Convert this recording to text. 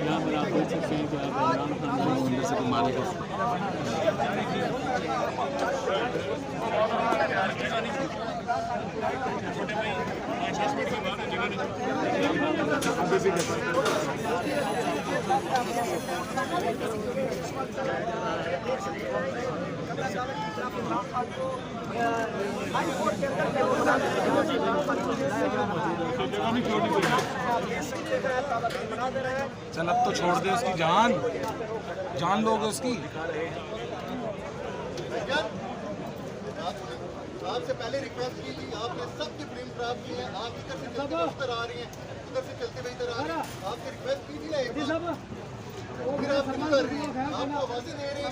यहाँ पर आप देख सकते हैं कि इमरान खान को अंदर से घुमाने का चल अब तो छोड़ दे उसकी जान लोगे उसकी। आपसे पहले रिक्वेस्ट की थी, आपने सबकी फ्रेम खराब की है, आप इधर से चलते हुए इधर आ रही हैं, उधर से चलते हुए इधर आ रही हैं। आपसे रिक्वेस्ट की थी ना एक बार, फिर आप क्यों कर रही हैं? आपको आवाज़ें दे रही हैं।